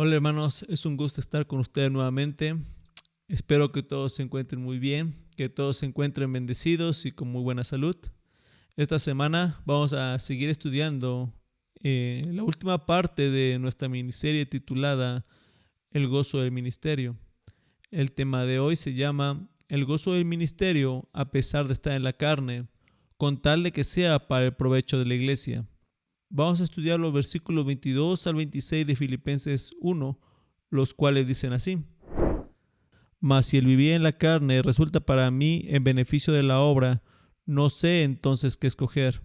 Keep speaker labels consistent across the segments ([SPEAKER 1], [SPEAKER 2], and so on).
[SPEAKER 1] Hola hermanos, es un gusto estar con ustedes nuevamente. Espero que todos se encuentren muy bien, que todos se encuentren bendecidos y con muy buena salud. Esta semana vamos a seguir estudiando la última parte de nuestra miniserie titulada El gozo del ministerio. El tema de hoy se llama El gozo del ministerio a pesar de estar en la carne, con tal de que sea para el provecho de la iglesia. Vamos a estudiar los versículos 22 al 26 de Filipenses 1, los cuales dicen así: Mas si el vivir en la carne resulta para mí en beneficio de la obra, no sé entonces qué escoger.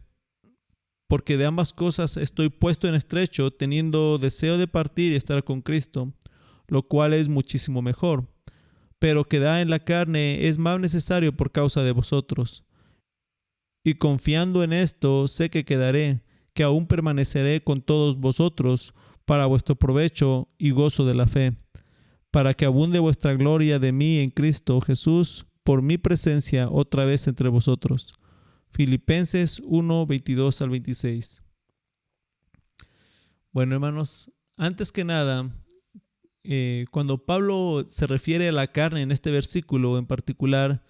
[SPEAKER 1] Porque de ambas cosas estoy puesto en estrecho, teniendo deseo de partir y estar con Cristo, lo cual es muchísimo mejor. Pero quedar en la carne es más necesario por causa de vosotros. Y confiando en esto, sé que quedaré, que aún permaneceré con todos vosotros para vuestro provecho y gozo de la fe, para que abunde vuestra gloria de mí en Cristo Jesús por mi presencia otra vez entre vosotros. Filipenses 1, 22 al 26. Bueno, hermanos, antes que nada, cuando Pablo se refiere a la carne en este versículo en particular,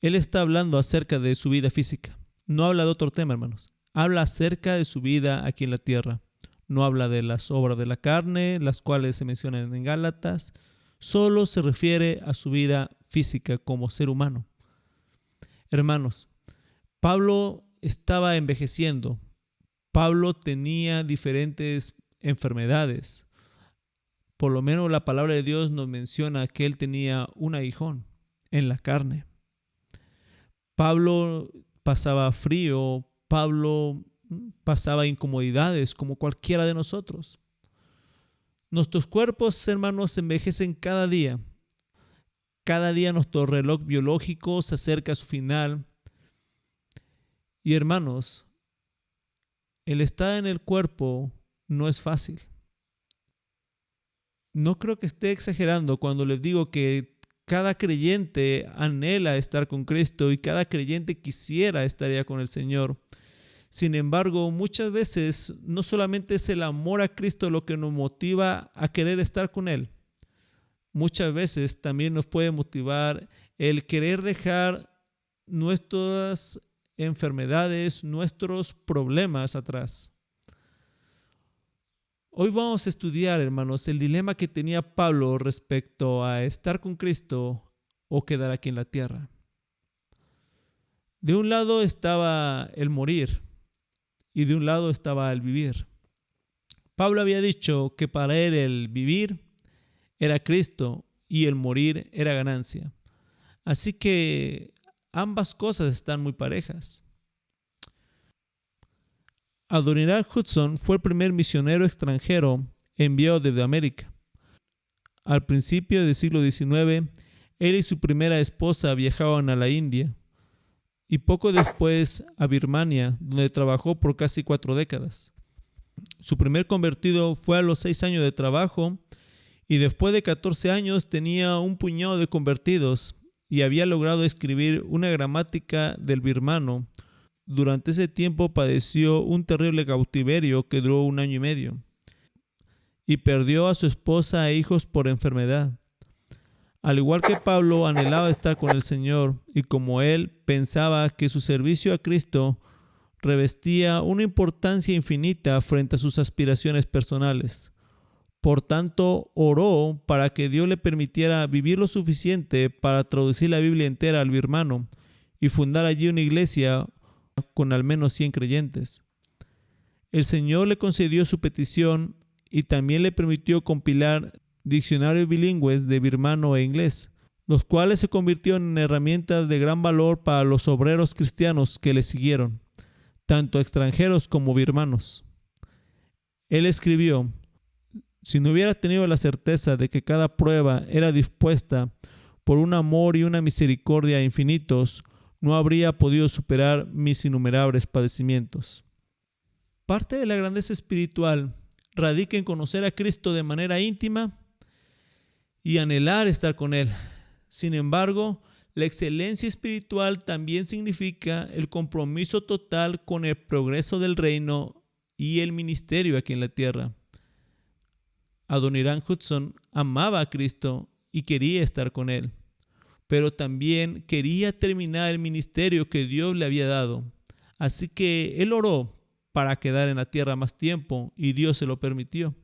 [SPEAKER 1] él está hablando acerca de su vida física. No habla de otro tema, hermanos. Habla acerca de su vida aquí en la tierra. No habla de las obras de la carne, las cuales se mencionan en Gálatas. Solo se refiere a su vida física como ser humano. Hermanos, Pablo estaba envejeciendo. Pablo tenía diferentes enfermedades. Por lo menos la palabra de Dios nos menciona que él tenía un aguijón en la carne. Pablo pasaba frío, Pablo pasaba incomodidades como cualquiera de nosotros. Nuestros cuerpos, hermanos, envejecen cada día. Cada día nuestro reloj biológico se acerca a su final. Y hermanos, el estar en el cuerpo no es fácil. No creo que esté exagerando cuando les digo que cada creyente anhela estar con Cristo y cada creyente quisiera estar ya con el Señor. Sin embargo, muchas veces no solamente es el amor a Cristo lo que nos motiva a querer estar con Él. Muchas veces también nos puede motivar el querer dejar nuestras enfermedades, nuestros problemas atrás. Hoy vamos a estudiar, hermanos, el dilema que tenía Pablo respecto a estar con Cristo o quedar aquí en la tierra. De un lado estaba el morir y de un lado estaba el vivir. Pablo había dicho que para él el vivir era Cristo y el morir era ganancia. Así que ambas cosas están muy parejas. Adoniram Judson fue el primer misionero extranjero enviado desde América. Al principio del siglo XIX, él y su primera esposa viajaban a la India y poco después a Birmania, donde trabajó por casi 4 décadas. Su primer convertido fue a los 6 años de trabajo y después de 14 años tenía un puñado de convertidos y había logrado escribir una gramática del birmano. Durante ese tiempo padeció un terrible cautiverio que duró 1 año y medio y perdió a su esposa e hijos por enfermedad. Al igual que Pablo, anhelaba estar con el Señor y como él pensaba que su servicio a Cristo revestía una importancia infinita frente a sus aspiraciones personales. Por tanto, oró para que Dios le permitiera vivir lo suficiente para traducir la Biblia entera al birmano y fundar allí una iglesia con al menos 100 creyentes. El Señor le concedió su petición y también le permitió compilar diccionarios bilingües de birmano e inglés, los cuales se convirtieron en herramientas de gran valor para los obreros cristianos que le siguieron, tanto extranjeros como birmanos. Él escribió: si no hubiera tenido la certeza de que cada prueba era dispuesta por un amor y una misericordia infinitos, no habría podido superar mis innumerables padecimientos. Parte de la grandeza espiritual radica en conocer a Cristo de manera íntima y anhelar estar con Él. Sin embargo, la excelencia espiritual también significa el compromiso total con el progreso del reino y el ministerio aquí en la tierra. Adoniram Hudson amaba a Cristo y quería estar con Él, pero también quería terminar el ministerio que Dios le había dado. Así que él oró para quedar en la tierra más tiempo y Dios se lo permitió.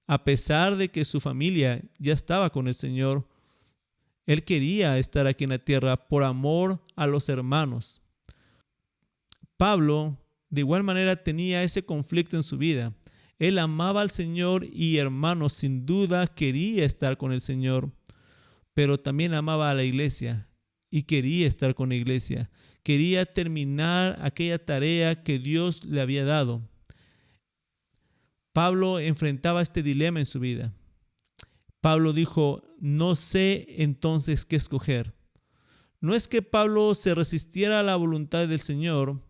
[SPEAKER 1] A pesar de que su familia ya estaba con el Señor, él quería estar aquí en la tierra por amor a los hermanos. Pablo, de igual manera, tenía ese conflicto en su vida. Él amaba al Señor y, hermanos, sin duda quería estar con el Señor, pero también amaba a la iglesia y quería estar con la iglesia. Quería terminar aquella tarea que Dios le había dado. Pablo enfrentaba este dilema en su vida. Pablo dijo, no sé entonces qué escoger. No es que Pablo se resistiera a la voluntad del Señor.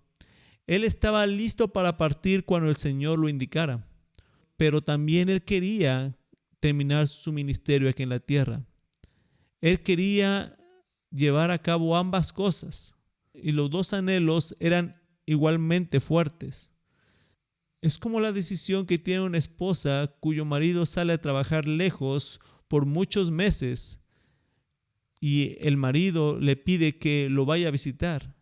[SPEAKER 1] Él estaba listo para partir cuando el Señor lo indicara, pero también él quería terminar su ministerio aquí en la tierra. Él quería llevar a cabo ambas cosas y los dos anhelos eran igualmente fuertes. Es como la decisión que tiene una esposa cuyo marido sale a trabajar lejos por muchos meses y el marido le pide que lo vaya a visitar.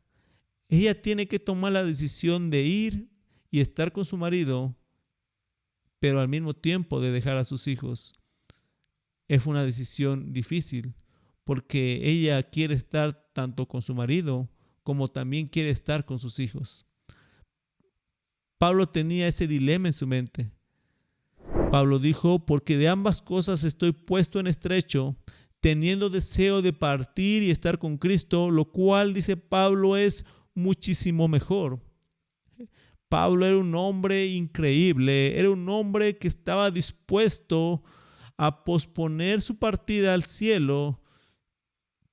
[SPEAKER 1] Ella tiene que tomar la decisión de ir y estar con su marido, pero al mismo tiempo de dejar a sus hijos. Es una decisión difícil porque ella quiere estar tanto con su marido como también quiere estar con sus hijos. Pablo tenía ese dilema en su mente. Pablo dijo, porque de ambas cosas estoy puesto en estrecho, teniendo deseo de partir y estar con Cristo, lo cual, dice Pablo, es muchísimo mejor. Pablo era un hombre increíble, era un hombre que estaba dispuesto a posponer su partida al cielo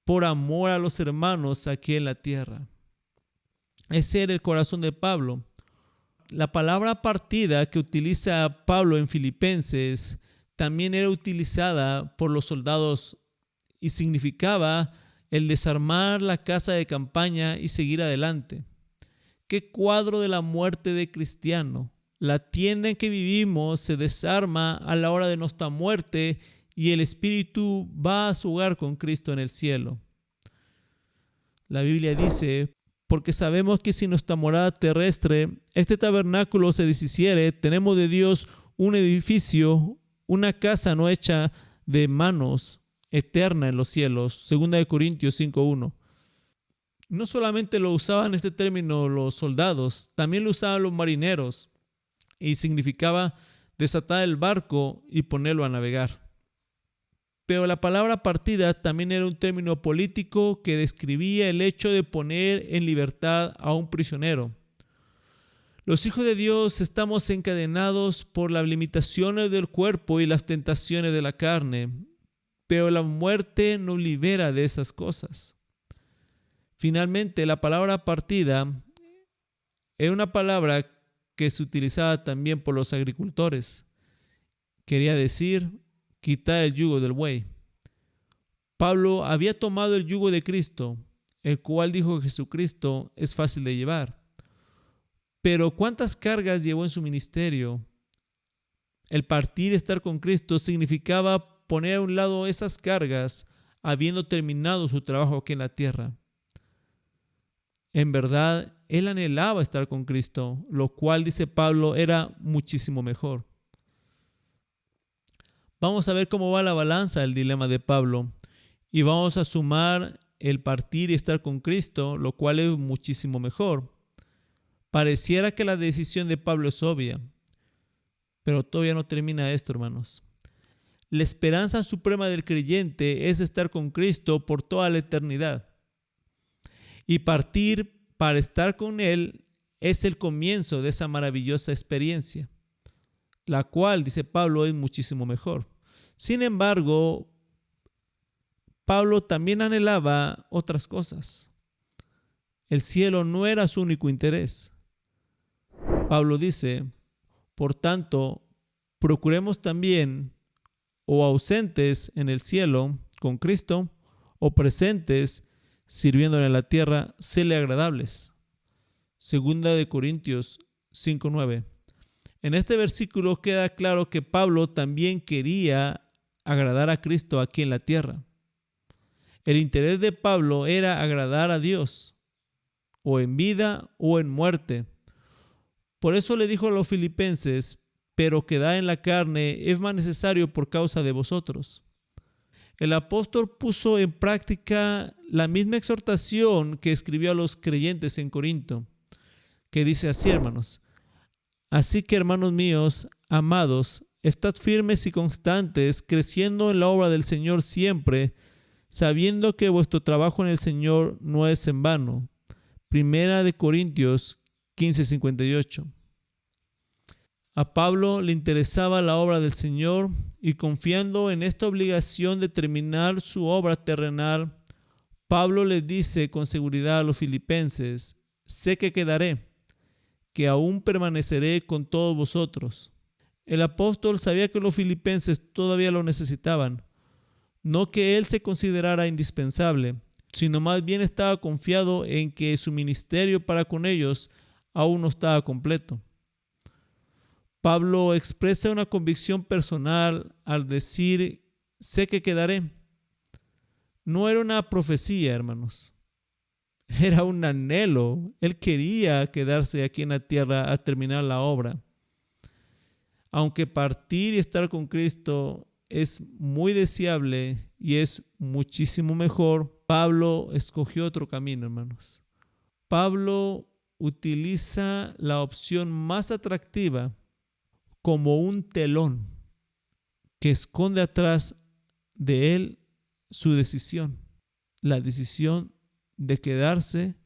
[SPEAKER 1] por amor a los hermanos aquí en la tierra. Ese era el corazón de Pablo. La palabra partida que utiliza Pablo en Filipenses también era utilizada por los soldados y significaba el desarmar la casa de campaña y seguir adelante. ¿Qué cuadro de la muerte de cristiano? La tienda en que vivimos se desarma a la hora de nuestra muerte y el espíritu va a su hogar con Cristo en el cielo. La Biblia dice, porque sabemos que si nuestra morada terrestre, este tabernáculo se deshiciere, tenemos de Dios un edificio, una casa no hecha de manos, eterna en los cielos. 2 Corintios 5:1. No solamente lo usaban este término los soldados, también lo usaban los marineros y significaba desatar el barco y ponerlo a navegar. Pero la palabra partida también era un término político que describía el hecho de poner en libertad a un prisionero. Los hijos de Dios estamos encadenados por las limitaciones del cuerpo y las tentaciones de la carne, pero la muerte nos libera de esas cosas. Finalmente, la palabra partida era una palabra que se utilizaba también por los agricultores. Quería decir quitar el yugo del buey. Pablo había tomado el yugo de Cristo, el cual dijo que Jesucristo es fácil de llevar. Pero ¿cuántas cargas llevó en su ministerio? El partir y estar con Cristo significaba poner a un lado esas cargas habiendo terminado su trabajo aquí en la tierra. En verdad, él anhelaba estar con Cristo, lo cual, dice Pablo, era muchísimo mejor. Vamos a ver cómo va la balanza del dilema de Pablo y vamos a sumar el partir y estar con Cristo, lo cual es muchísimo mejor. Pareciera que la decisión de Pablo es obvia, pero todavía no termina esto, hermanos. La esperanza suprema del creyente es estar con Cristo por toda la eternidad. Y partir para estar con Él es el comienzo de esa maravillosa experiencia, la cual, dice Pablo, es muchísimo mejor. Sin embargo, Pablo también anhelaba otras cosas. El cielo no era su único interés. Pablo dice, por tanto, procuremos también, o ausentes en el cielo con Cristo, o presentes sirviéndole en la tierra, serle agradables. 2 Corintios 5:9. En este versículo queda claro que Pablo también quería agradar a Cristo aquí en la tierra. El interés de Pablo era agradar a Dios, o en vida o en muerte. Por eso le dijo a los filipenses: pero quedar en la carne es más necesario por causa de vosotros. El apóstol puso en práctica la misma exhortación que escribió a los creyentes en Corinto, que dice así, hermanos: así que, hermanos míos, amados, estad firmes y constantes, creciendo en la obra del Señor siempre, sabiendo que vuestro trabajo en el Señor no es en vano. Primera de Corintios 15:58. A Pablo le interesaba la obra del Señor y, confiando en esta obligación de terminar su obra terrenal, Pablo les dice con seguridad a los filipenses: sé que quedaré, que aún permaneceré con todos vosotros. El apóstol sabía que los filipenses todavía lo necesitaban, no que él se considerara indispensable, sino más bien estaba confiado en que su ministerio para con ellos aún no estaba completo. Pablo expresa una convicción personal al decir: sé que quedaré. No era una profecía, hermanos. Era un anhelo. Él quería quedarse aquí en la tierra a terminar la obra. Aunque partir y estar con Cristo es muy deseable y es muchísimo mejor, Pablo escogió otro camino, hermanos. Pablo utiliza la opción más atractiva como un telón que esconde atrás de él su decisión, la decisión de quedarse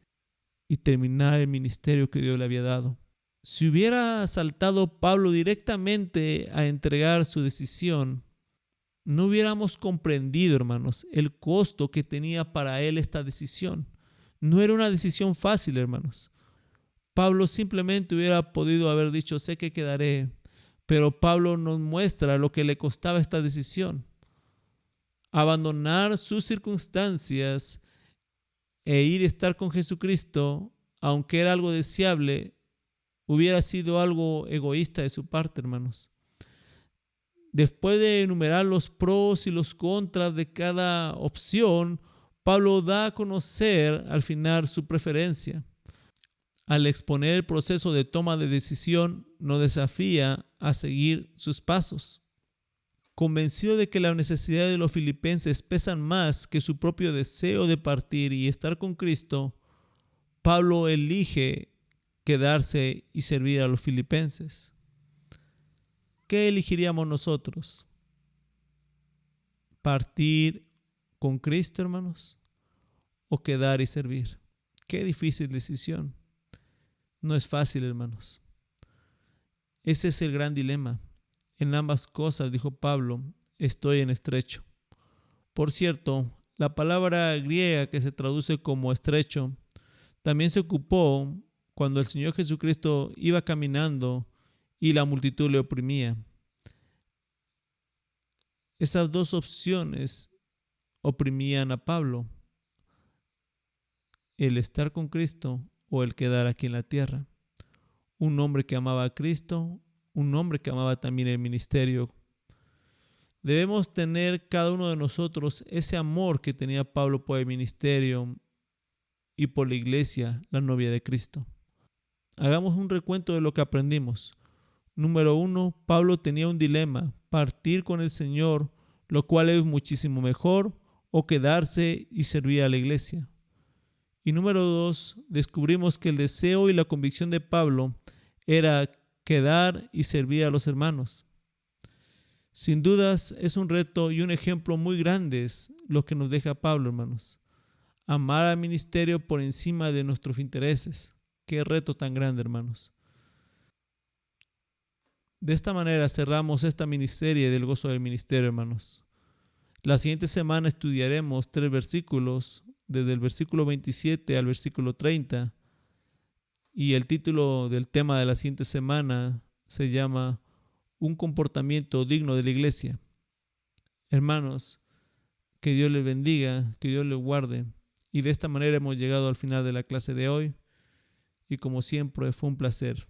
[SPEAKER 1] y terminar el ministerio que Dios le había dado. Si hubiera saltado Pablo directamente a entregar su decisión, no hubiéramos comprendido, hermanos, el costo que tenía para él esta decisión. No era una decisión fácil, hermanos. Pablo simplemente hubiera podido haber dicho: sé que quedaré. Pero Pablo nos muestra lo que le costaba esta decisión. Abandonar sus circunstancias e ir a estar con Jesucristo, aunque era algo deseable, hubiera sido algo egoísta de su parte, hermanos. Después de enumerar los pros y los contras de cada opción, Pablo da a conocer al final su preferencia. Al exponer el proceso de toma de decisión, nos desafía a seguir sus pasos. Convencido de que las necesidades de los filipenses pesan más que su propio deseo de partir y estar con Cristo, Pablo elige quedarse y servir a los filipenses. ¿Qué elegiríamos nosotros? ¿Partir con Cristo, hermanos? ¿O quedar y servir? Qué difícil decisión. No es fácil, hermanos. Ese es el gran dilema. En ambas cosas, dijo Pablo, estoy en estrecho. Por cierto, la palabra griega que se traduce como estrecho también se ocupó cuando el Señor Jesucristo iba caminando y la multitud le oprimía. Esas dos opciones oprimían a Pablo: el estar con Cristo o el quedar aquí en la tierra. Un hombre que amaba a Cristo, un hombre que amaba también el ministerio. Debemos tener cada uno de nosotros ese amor que tenía Pablo por el ministerio y por la iglesia, la novia de Cristo. Hagamos un recuento de lo que aprendimos. Número 1, Pablo tenía un dilema: partir con el Señor, lo cual es muchísimo mejor, o quedarse y servir a la iglesia. Y número 2, descubrimos que el deseo y la convicción de Pablo era quedar y servir a los hermanos. Sin dudas es un reto y un ejemplo muy grande lo que nos deja Pablo, hermanos. Amar al ministerio por encima de nuestros intereses. Qué reto tan grande, hermanos. De esta manera cerramos esta miniserie del gozo del ministerio, hermanos. La siguiente semana estudiaremos 3 versículos, desde el versículo 27 al versículo 30. Y el título del tema de la siguiente semana se llama Un comportamiento digno de la iglesia. Hermanos, que Dios les bendiga, que Dios les guarde. Y de esta manera hemos llegado al final de la clase de hoy. Y como siempre fue un placer.